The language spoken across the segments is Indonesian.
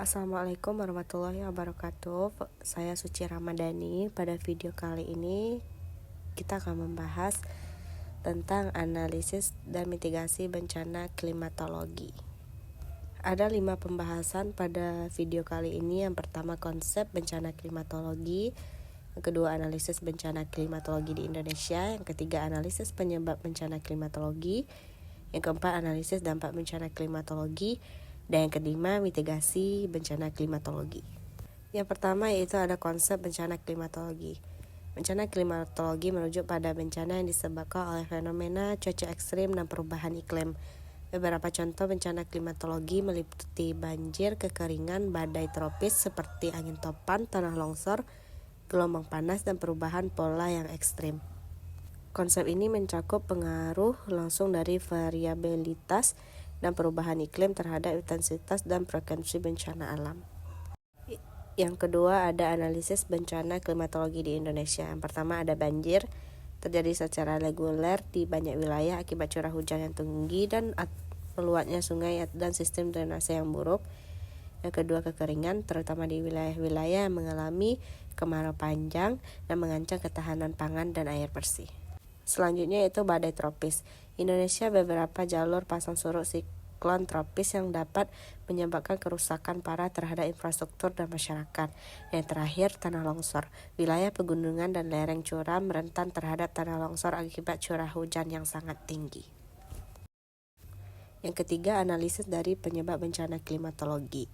Assalamualaikum warahmatullahi wabarakatuh. Saya Suci Ramadhani. Pada video kali ini kita akan membahas tentang analisis dan mitigasi bencana klimatologi. Ada 5 pembahasan pada video kali ini. Yang pertama, konsep bencana klimatologi. Yang kedua, analisis bencana klimatologi di Indonesia. Yang ketiga, analisis penyebab bencana klimatologi. Yang keempat, analisis dampak bencana klimatologi. Dan yang kelima, mitigasi bencana klimatologi. Yang pertama yaitu ada konsep bencana klimatologi. Bencana klimatologi merujuk pada bencana yang disebabkan oleh fenomena cuaca ekstrim dan perubahan iklim. Beberapa contoh bencana klimatologi meliputi banjir, kekeringan, badai tropis seperti angin topan, tanah longsor, gelombang panas, dan perubahan pola yang ekstrim. Konsep ini mencakup pengaruh langsung dari variabilitas dan perubahan iklim terhadap intensitas dan frekuensi bencana alam. Yang kedua ada analisis bencana klimatologi di Indonesia. Yang pertama ada banjir, terjadi secara reguler di banyak wilayah akibat curah hujan yang tinggi dan meluapnya sungai dan sistem drainase yang buruk. Yang kedua kekeringan, terutama di wilayah-wilayah yang mengalami kemarau panjang dan mengancam ketahanan pangan dan air bersih. Selanjutnya itu badai tropis. Indonesia beberapa jalur pasang surut siklon tropis yang dapat menyebabkan kerusakan parah terhadap infrastruktur dan masyarakat. Yang terakhir tanah longsor. Wilayah pegunungan dan lereng curam rentan terhadap tanah longsor akibat curah hujan yang sangat tinggi. Yang ketiga, analisis dari penyebab bencana klimatologi.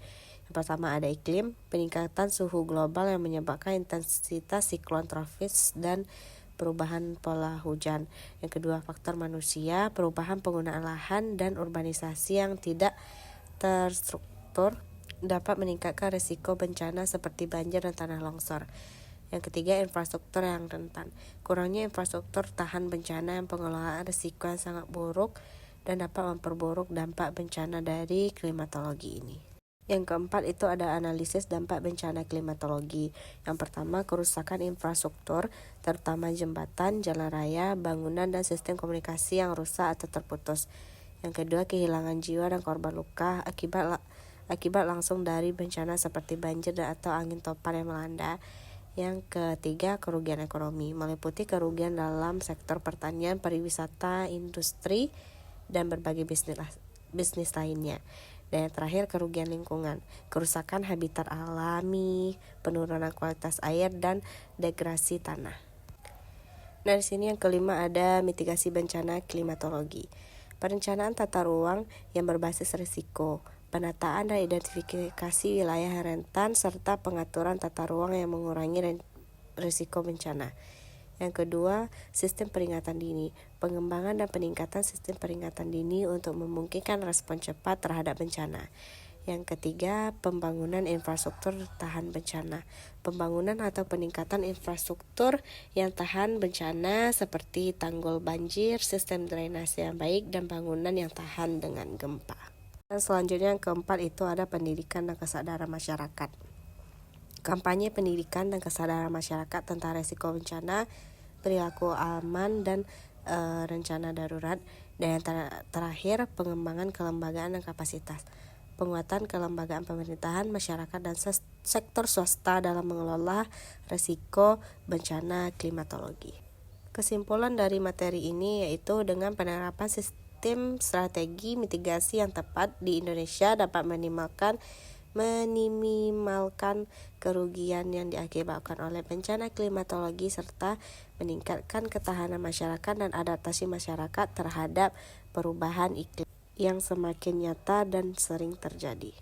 Yang pertama ada iklim, peningkatan suhu global yang menyebabkan intensitas siklon tropis dan perubahan pola hujan. Yang kedua, faktor manusia, perubahan penggunaan lahan dan urbanisasi yang tidak terstruktur dapat meningkatkan risiko bencana seperti banjir dan tanah longsor. Yang ketiga, infrastruktur yang rentan. Kurangnya infrastruktur tahan bencana yang pengelolaan risiko yang sangat buruk dan dapat memperburuk dampak bencana dari klimatologi ini. Yang keempat itu ada analisis dampak bencana klimatologi. Yang pertama, kerusakan infrastruktur, terutama jembatan, jalan raya, bangunan, dan sistem komunikasi yang rusak atau terputus. Yang kedua, kehilangan jiwa dan korban luka akibat langsung dari bencana seperti banjir atau angin topan yang melanda. Yang ketiga, kerugian ekonomi, meliputi kerugian dalam sektor pertanian, pariwisata, industri, dan berbagai bisnis lainnya. Dan yang terakhir, kerugian lingkungan, kerusakan habitat alami, penurunan kualitas air, dan degradasi tanah. Nah, di sini yang kelima ada mitigasi bencana klimatologi. Perencanaan tata ruang yang berbasis risiko, penataan dan identifikasi wilayah rentan, serta pengaturan tata ruang yang mengurangi risiko bencana. Yang kedua, sistem peringatan dini, pengembangan dan peningkatan sistem peringatan dini untuk memungkinkan respon cepat terhadap bencana. Yang ketiga, pembangunan infrastruktur tahan bencana, pembangunan atau peningkatan infrastruktur yang tahan bencana seperti tanggul banjir, sistem drainase yang baik, dan bangunan yang tahan dengan gempa. Dan selanjutnya yang keempat itu ada pendidikan dan kesadaran masyarakat. Kampanye pendidikan dan kesadaran masyarakat tentang risiko bencana, perilaku aman dan rencana darurat. Dan yang terakhir, pengembangan kelembagaan dan kapasitas, penguatan kelembagaan pemerintahan, masyarakat, dan sektor swasta dalam mengelola risiko bencana klimatologi. Kesimpulan dari materi ini yaitu dengan penerapan sistem strategi mitigasi yang tepat di Indonesia dapat meminimalkan kerugian yang diakibatkan oleh bencana klimatologi serta meningkatkan ketahanan masyarakat dan adaptasi masyarakat terhadap perubahan iklim yang semakin nyata dan sering terjadi.